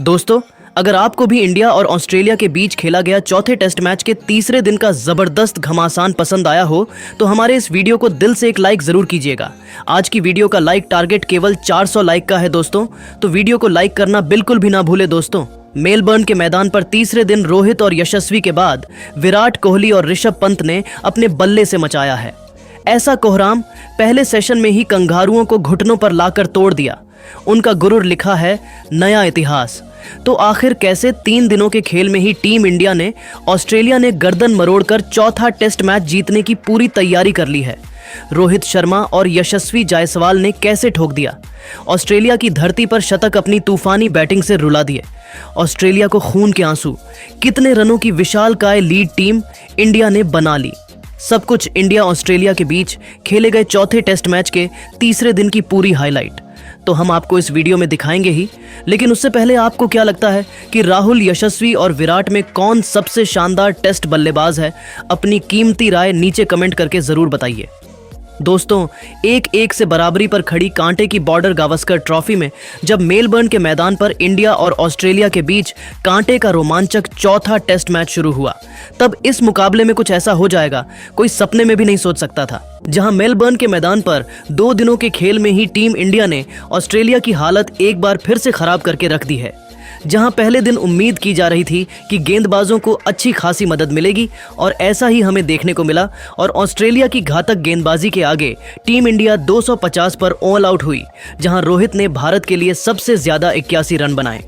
दोस्तों, अगर आपको भी इंडिया और ऑस्ट्रेलिया के बीच खेला गया चौथे टेस्ट मैच के तीसरे दिन का जबरदस्त घमासान पसंद आया हो तो हमारे इस वीडियो को दिल से एक लाइक जरूर कीजिएगा। आज की वीडियो का लाइक टारगेट केवल 400 लाइक का है दोस्तों, तो वीडियो को लाइक करना बिल्कुल भी ना भूले दोस्तों। मेलबर्न के मैदान पर तीसरे दिन रोहित और यशस्वी के बाद विराट कोहली और ऋषभ पंत ने अपने बल्ले से मचाया है। ऐसा कोहराम पहले सेशन में ही कंगारुओं को घुटनों पर लाकर तोड़ दिया। उनका गुरूर लिखा है नया इतिहास। तो आखिर कैसे 3 दिनों के खेल में ही टीम इंडिया ने ऑस्ट्रेलिया ने गर्दन मरोड़कर चौथा टेस्ट मैच जीतने की पूरी तैयारी कर ली है। रोहित शर्मा और यशस्वी जायसवाल ने कैसे ठोक दिया। ऑस्ट्रेलिया की धरती पर शतक अपनी तूफानी बैटिंग से रुला दिए। ऑस्ट्रेलिया को खून के आंसू, कितने रनों की विशालकाय लीड टीम इंडिया ने बना ली। सब कुछ इंडिया ऑस्ट्रेलिया के बीच खेले गए चौथे टेस्ट मैच के तीसरे दिन की पूरी हाईलाइट तो हम आपको इस वीडियो में दिखाएंगे ही। लेकिन उससे पहले आपको क्या लगता है कि राहुल, यशस्वी और विराट में कौन सबसे शानदार टेस्ट बल्लेबाज है? अपनी कीमती राय नीचे कमेंट करके जरूर बताइए। दोस्तों, 1-1 से बराबरी पर खड़ी कांटे की बॉर्डर गावस्कर ट्रॉफी में जब मेलबर्न के मैदान पर इंडिया और ऑस्ट्रेलिया के बीच कांटे का रोमांचक चौथा टेस्ट मैच शुरू हुआ, तब इस मुकाबले में कुछ ऐसा हो जाएगा कोई सपने में भी नहीं सोच सकता था। जहां मेलबर्न के मैदान पर 2 दिनों के खेल में ही टीम इंडिया ने ऑस्ट्रेलिया की हालत एक बार फिर से खराब करके रख दी है। जहां पहले दिन उम्मीद की जा रही थी कि गेंदबाजों को अच्छी खासी मदद मिलेगी और ऐसा ही हमें देखने को मिला और ऑस्ट्रेलिया की घातक गेंदबाजी के आगे टीम इंडिया 250 पर ऑल आउट हुई। जहां रोहित ने भारत के लिए सबसे ज्यादा 81 रन बनाए,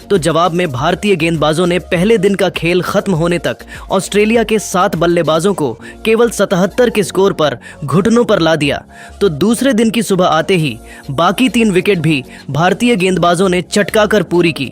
तो जवाब में भारतीय गेंदबाजों ने पहले दिन का खेल खत्म होने तक ऑस्ट्रेलिया के 7 बल्लेबाजों को केवल 77 के स्कोर पर घुटनों पर ला दिया। तो दूसरे दिन की सुबह आते ही बाकी 3 विकेट भी भारतीय गेंदबाजों ने चटकाकर पूरी की।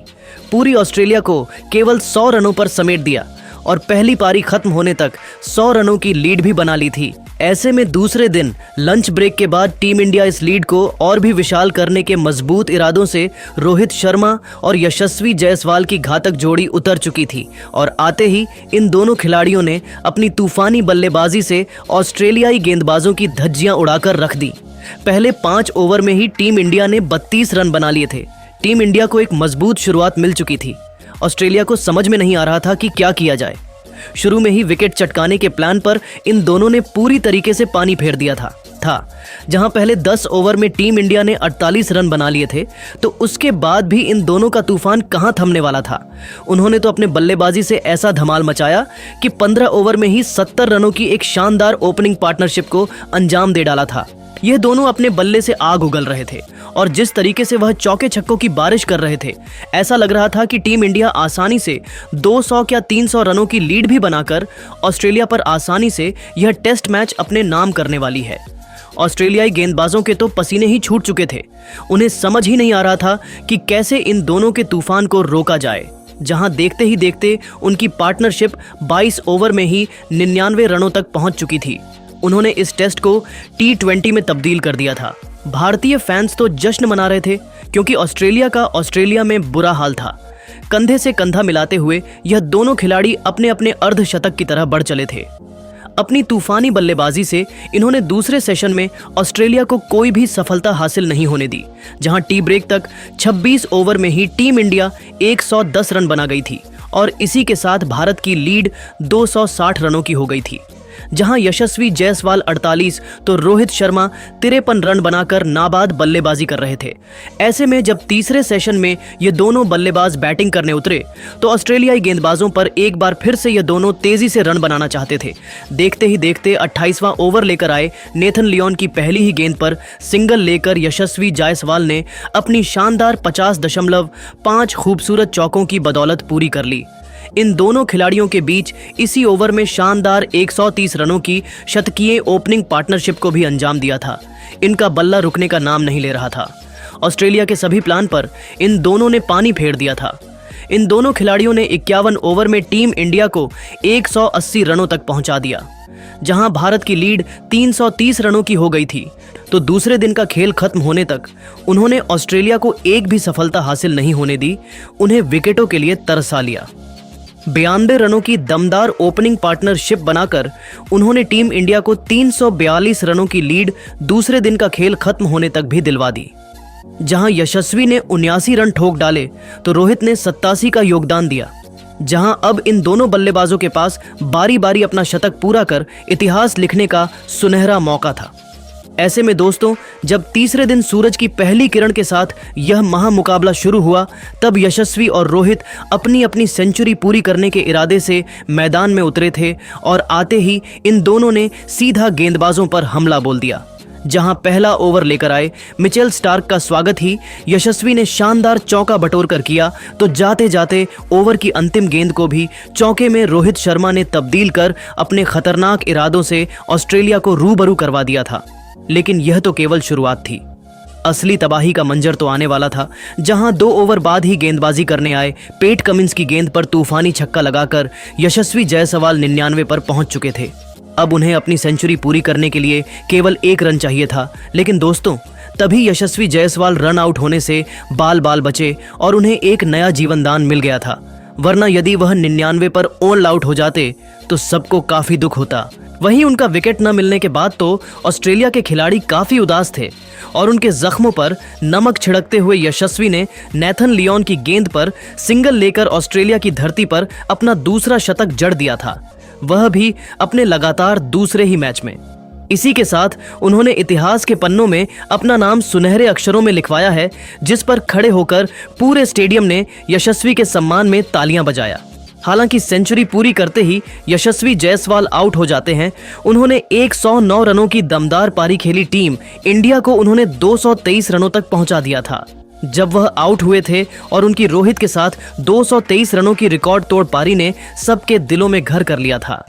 पूरी ऑस्ट्रेलिया को केवल 100 रनों पर समेट दिया और पहली पारी खत्म होने तक 100 रनों की लीड भी बना ली थी। ऐसे में दूसरे दिन लंच ब्रेक के बाद टीम इंडिया इस लीड को और भी विशाल करने के मजबूत इरादों से रोहित शर्मा और यशस्वी जायसवाल की घातक जोड़ी उतर चुकी थी और आते ही इन दोनों खिलाड़ियों ने अपनी तूफानी बल्लेबाजी से ऑस्ट्रेलियाई गेंदबाजों की धज्जियां उड़ाकर रख दी। पहले 5 ओवर में ही टीम इंडिया ने 32 रन बना लिए थे। टीम इंडिया को एक मजबूत शुरुआत मिल चुकी थी। ऑस्ट्रेलिया को समझ में नहीं आ रहा था कि क्या किया जाए। शुरू में ही विकेट चटकाने के प्लान पर इन दोनों ने पूरी तरीके से पानी फेर दिया था। जहां पहले 10 ओवर में टीम इंडिया ने 48 रन बना लिए थे, तो उसके बाद भी इन दोनों का तूफान कहां थमने वाला था। उन्होंने तो अपने बल्लेबाजी से ऐसा धमाल मचाया कि 15 ओवर में ही 70 रनों की एक शानदार ओपनिंग पार्टनरशिप को अंजाम दे डाला था। ये दोनों अपने बल्ले से आग उगल रहे थे और जिस तरीके से वह चौके छक्कों की बारिश कर रहे थे, ऐसा लग रहा था कि टीम इंडिया आसानी से 200 या 300 रनों की लीड भी बनाकर ऑस्ट्रेलिया पर आसानी से यह टेस्ट मैच अपने नाम करने वाली है। ऑस्ट्रेलियाई गेंदबाजों के तो पसीने ही छूट चुके थे। उन्हें समझ ही नहीं आ रहा था कि कैसे इन दोनों के तूफान को रोका जाए। जहां देखते ही देखते उनकी पार्टनरशिप 22 ओवर में ही 99 रनों तक पहुंच चुकी थी। उन्होंने इस टेस्ट को T20 में तब्दील कर दिया था। भारतीय फैंस तो जश्न मना रहे थे क्योंकि ऑस्ट्रेलिया का ऑस्ट्रेलिया में बुरा हाल था। कंधे से कंधा मिलाते हुए यह दोनों खिलाड़ी अपने अपने अर्धशतक की तरह बढ़ चले थे। अपनी तूफानी बल्लेबाजी से इन्होंने दूसरे सेशन में ऑस्ट्रेलिया को कोई भी सफलता हासिल नहीं होने दी। जहां टी ब्रेक तक 26 ओवर में ही टीम इंडिया 110 रन बना गई थी और इसी के साथ भारत की लीड 260 रनों की हो गई थी। जहां यशस्वी जायसवाल 48 तो रोहित शर्मा 53 रन बनाकर नाबाद बल्लेबाजी कर रहे थे। ऐसे में जब तीसरे सेशन में ये दोनों बल्लेबाज बैटिंग करने उतरे तो ऑस्ट्रेलियाई गेंदबाजों पर एक बार फिर से ये दोनों तेजी से रन बनाना चाहते थे। देखते ही देखते 28वां ओवर लेकर आए नेथन लियोन की पहली ही गेंद पर सिंगल लेकर यशस्वी जायसवाल ने अपनी शानदार 50.5 खूबसूरत चौकों की बदौलत पूरी कर ली। इन दोनों खिलाड़ियों के बीच इसी ओवर में शानदार 130 रनों की शतकीय ओपनिंग पार्टनरशिप को भी अंजाम दिया था। इनका बल्ला रुकने का नाम नहीं ले रहा था। ऑस्ट्रेलिया के सभी प्लान पर इन दोनों ने पानी फेर दिया था। इन दोनों खिलाड़ियों ने 51 ओवर में टीम इंडिया को 180 रनों तक पहुंचा दिया। जहां भारत की लीड 330 रनों की हो गई थी, तो दूसरे दिन का खेल खत्म होने तक उन्होंने ऑस्ट्रेलिया को एक भी सफलता हासिल नहीं होने दी। उन्हें विकेटों के लिए तरसा लिया। 92 रनों की दमदार ओपनिंग पार्टनरशिप बनाकर उन्होंने टीम इंडिया को 342 रनों की लीड दूसरे दिन का खेल खत्म होने तक भी दिलवा दी। जहां यशस्वी ने 79 रन ठोक डाले तो रोहित ने 87 का योगदान दिया। जहां अब इन दोनों बल्लेबाजों के पास बारी बारी अपना शतक पूरा कर इतिहास लिखने का सुनहरा मौका था। ऐसे में दोस्तों, जब तीसरे दिन सूरज की पहली किरण के साथ यह महामुकाबला शुरू हुआ, तब यशस्वी और रोहित अपनी अपनी सेंचुरी पूरी करने के इरादे से मैदान में उतरे थे और आते ही इन दोनों ने सीधा गेंदबाजों पर हमला बोल दिया। जहां पहला ओवर लेकर आए मिचेल स्टार्क का स्वागत ही यशस्वी ने शानदार चौका बटोर कर किया, तो जाते जाते ओवर की अंतिम गेंद को भी चौके में रोहित शर्मा ने तब्दील कर अपने खतरनाक इरादों से ऑस्ट्रेलिया को रूबरू करवा दिया था। लेकिन यह तो केवल शुरुआत थी। असली तबाही का मंजर तो आने वाला था, जहां 2 ओवर बाद ही गेंदबाजी करने आए पेट कमिंस की गेंद पर तूफानी छक्का लगाकर यशस्वी जायसवाल 99 पर पहुंच चुके थे। अब उन्हें अपनी सेंचुरी पूरी करने के लिए केवल 1 रन चाहिए था। लेकिन दोस्तों, तभी यशस्वी जायसवाल रन आउट होने से बाल बाल बचे और उन्हें एक नया जीवन दान मिल गया था। वरना यदि वह 99 पर ऑल आउट हो जाते तो सबको काफी दुख होता। वहीं उनका विकेट न मिलने के बाद तो ऑस्ट्रेलिया के खिलाड़ी काफी उदास थे और उनके जख्मों पर नमक छिड़कते हुए यशस्वी ने नेथन लियोन की गेंद पर सिंगल लेकर ऑस्ट्रेलिया की धरती पर अपना दूसरा शतक जड़ दिया था, वह भी अपने लगातार दूसरे ही मैच में। इसी के साथ उन्होंने इतिहास के पन्नों में अपना नाम सुनहरे अक्षरों में लिखवाया है, जिस पर खड़े होकर पूरे स्टेडियम ने यशस्वी के सम्मान में तालियां बजाया। हालांकि सेंचुरी पूरी करते ही यशस्वी जायसवाल आउट हो जाते हैं। उन्होंने 109 रनों की दमदार पारी खेली टीम इंडिया को उन्होंने 223 रनों तक पहुंचा दिया था। जब वह आउट हुए थे और उनकी रोहित के साथ 223 रनों की रिकॉर्ड तोड़ पारी ने सबके दिलों में घर कर लिया था।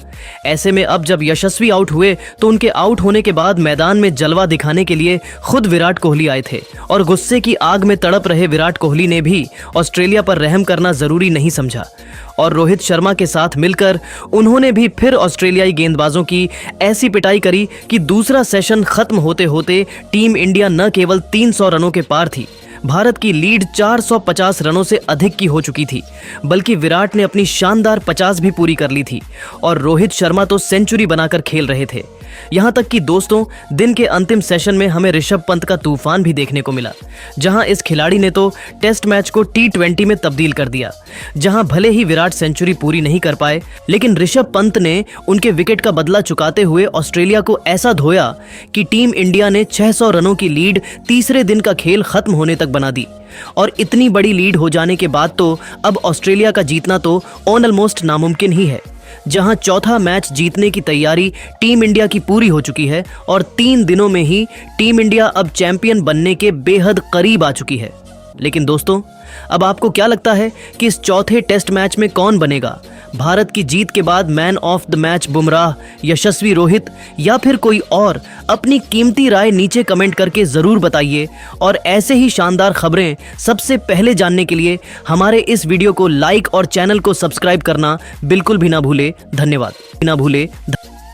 ऐसे में अब जब यशस्वी आउट हुए तो उनके आउट होने के बाद मैदान में जलवा दिखाने के लिए खुद विराट कोहली आए थे और गुस्से की आग में तड़प रहे विराट कोहली ने भी ऑस्ट्रेलिया पर रहम करना जरूरी नहीं समझा और रोहित शर्मा के साथ मिलकर उन्होंने भी फिर ऑस्ट्रेलियाई गेंदबाजों की ऐसी पिटाई करी कि दूसरा सेशन खत्म होते होते टीम इंडिया न केवल 300 रनों के पार थी, भारत की लीड 450 रनों से अधिक की हो चुकी थी, बल्कि विराट ने अपनी शानदार 50 भी पूरी कर ली थी और रोहित शर्मा तो सेंचुरी बनाकर खेल रहे थे। यहां तक कि दोस्तों, दिन के अंतिम सेशन में हमें ऋषभ पंत का तूफान भी देखने को मिला, जहां इस खिलाड़ी ने तो टेस्ट मैच को T20 में तब्दील कर दिया। जहां भले ही विराट सेंचुरी पूरी नहीं कर पाए, लेकिन ऋषभ पंत ने उनके विकेट का बदला चुकाते हुए ऑस्ट्रेलिया को ऐसा धोया कि टीम इंडिया ने 600 रनों की लीड तीसरे दिन का खेल खत्म होने तक बना दी। और इतनी बड़ी लीड हो जाने के बाद तो अब ऑस्ट्रेलिया का जीतना तो ऑलमोस्ट नामुमकिन ही है। जहां चौथा मैच जीतने की तैयारी टीम इंडिया की पूरी हो चुकी है और 3 दिनों में ही टीम इंडिया अब चैंपियन बनने के बेहद करीब आ चुकी है। लेकिन दोस्तों, अब आपको क्या लगता है कि इस चौथे टेस्ट मैच में कौन बनेगा? भारत की जीत के बाद man of the match Bumrah, Yashasvi, Rohit या फिर कोई और? अपनी कीमती राय नीचे कमेंट करके जरूर बताइए और ऐसे ही शानदार खबरें सबसे पहले जानने के लिए हमारे इस वीडियो को लाइक और चैनल को सब्सक्राइब करना बिल्कुल भी ना भूले। धन्यवाद।